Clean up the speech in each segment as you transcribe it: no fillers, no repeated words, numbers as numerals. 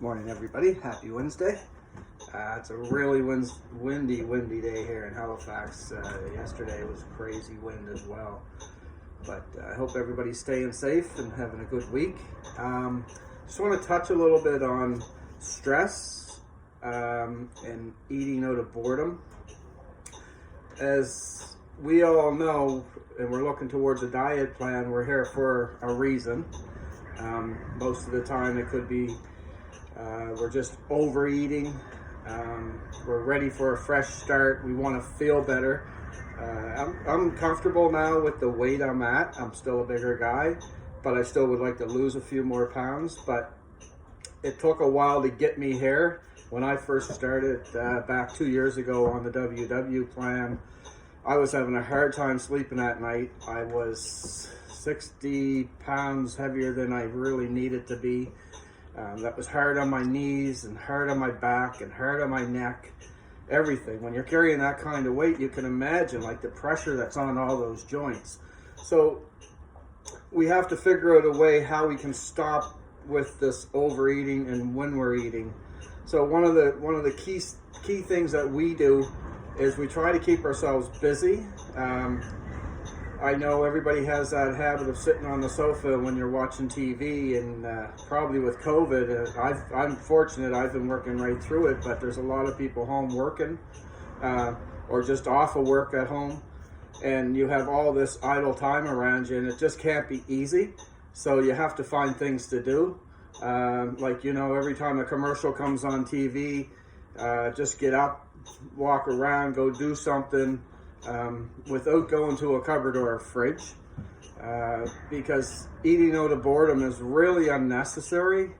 Morning, everybody. Happy Wednesday. It's a really windy day here in Halifax. Yesterday was crazy wind as well. But I hope everybody's staying safe and having a good week. Just want to touch a little bit on stress and eating out of boredom. As we all know, and we're looking towards a diet plan, we're here for a reason. Most of the time it could be we're just overeating. We're ready for a fresh start. We want to feel better. I'm comfortable now with the weight I'm at. I'm still a bigger guy, but I still would like to lose a few more pounds. But it took a while to get me here. When I first started back 2 years ago on the WW plan, I was having a hard time sleeping at night. I was 60 pounds heavier than I really needed to be. That was hard on my knees and hard on my back and hard on my neck, everything. When you're carrying that kind of weight, you can imagine like the pressure that's on all those joints. So we have to figure out a way how we can stop with this overeating and when we're eating. So one of the key things that we do is we try to keep ourselves busy. I know everybody has that habit of sitting on the sofa when you're watching TV, and probably with COVID, I'm fortunate I've been working right through it, but there's a lot of people home working or just off of work at home, and you have all this idle time around you, and it just can't be easy. So you have to find things to do. Every time a commercial comes on TV, just get up, walk around, go do something. Without going to a cupboard or a fridge, because eating out of boredom is really unnecessary.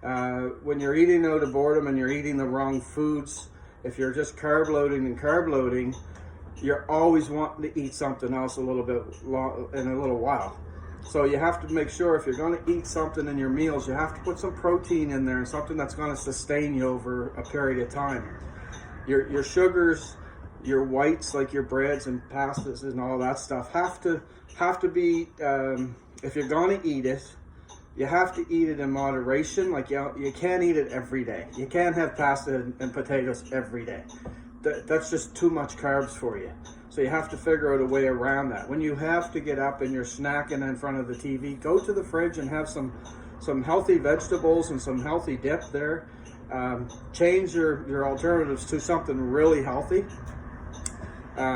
When you're eating out of boredom and you're eating the wrong foods, if you're just carb loading, you're always wanting to eat something else in a little while. So you have to make sure if you're going to eat something in your meals, you have to put some protein in there and something that's going to sustain you over a period of time. Your sugars, your whites, like your breads and pastas and all that stuff, have to be, if you're going to eat it, you have to eat it in moderation. Like you can't eat it every day. You can't have pasta and potatoes every day. That's just too much carbs for you. So you have to figure out a way around that. When you have to get up and you're snacking in front of the TV, go to the fridge and have some healthy vegetables and some healthy dip there. Change your alternatives to something really healthy.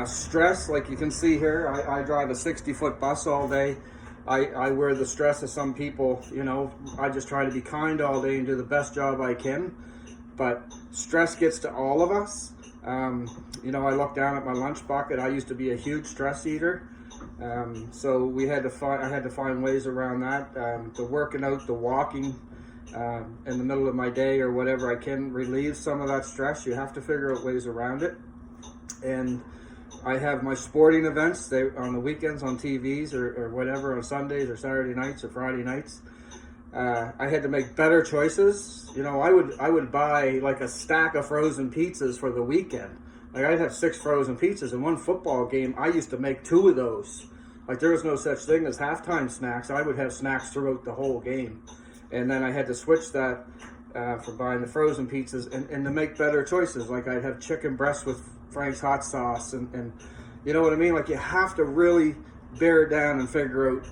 Stress, like you can see here, I drive a 60-foot bus all day. I wear the stress of some people. I just try to be kind all day and do the best job I can. But stress gets to all of us. I look down at my lunch bucket. I used to be a huge stress eater. So I had to find ways around that. The working out, the walking in the middle of my day or whatever I can relieve some of that stress. You have to figure out ways around it. And I have my sporting events on the weekends on TVs or whatever, on Sundays or Saturday nights or Friday nights. I had to make better choices. I would buy like a stack of frozen pizzas for the weekend. Like I'd have 6 frozen pizzas in one football game. I used to make 2 of those. Like there was no such thing as halftime snacks. I would have snacks throughout the whole game. And then I had to switch that for buying the frozen pizzas and to make better choices. Like I'd have chicken breast with Frank's hot sauce and you know what I mean? Like you have to really bear down and figure out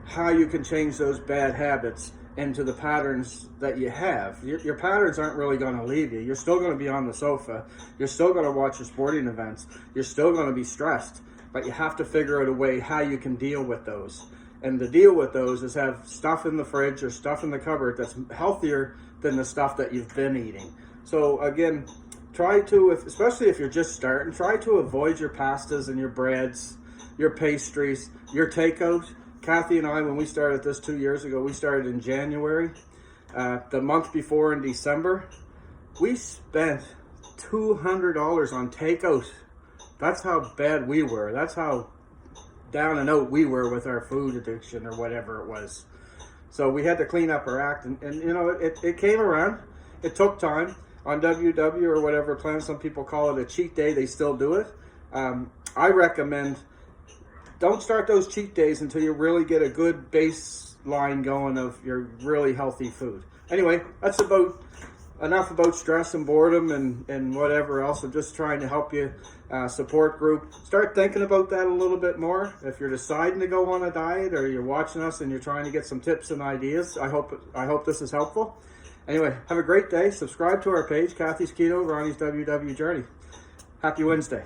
how you can change those bad habits into the patterns that you have. Your patterns aren't really going to leave you. You're still going to be on the sofa. You're still going to watch your sporting events. You're still going to be stressed, but you have to figure out a way how you can deal with those. And the deal with those is have stuff in the fridge or stuff in the cupboard that's healthier than the stuff that you've been eating. So again, try to, especially if you're just starting, try to avoid your pastas and your breads, your pastries, your takeout. Kathy and I, when we started this 2 years ago, we started in January. The month before in December, we spent $200 on takeout. That's how bad we were. That's how down and out we were with our food addiction or whatever it was. So we had to clean up our act, and it came around. It took time. On WW or whatever plan, some people call it a cheat day. They still do it. I recommend don't start those cheat days until you really get a good baseline going of your really healthy food. anyway, that's about enough about stress and boredom and whatever else. I'm just trying to help you. Support group. Start thinking about that a little bit more. If you're deciding to go on a diet, or you're watching us and you're trying to get some tips and ideas, I hope this is helpful. Anyway, have a great day. Subscribe to our page, Kathy's Keto, Ronnie's WW Journey. Happy Wednesday.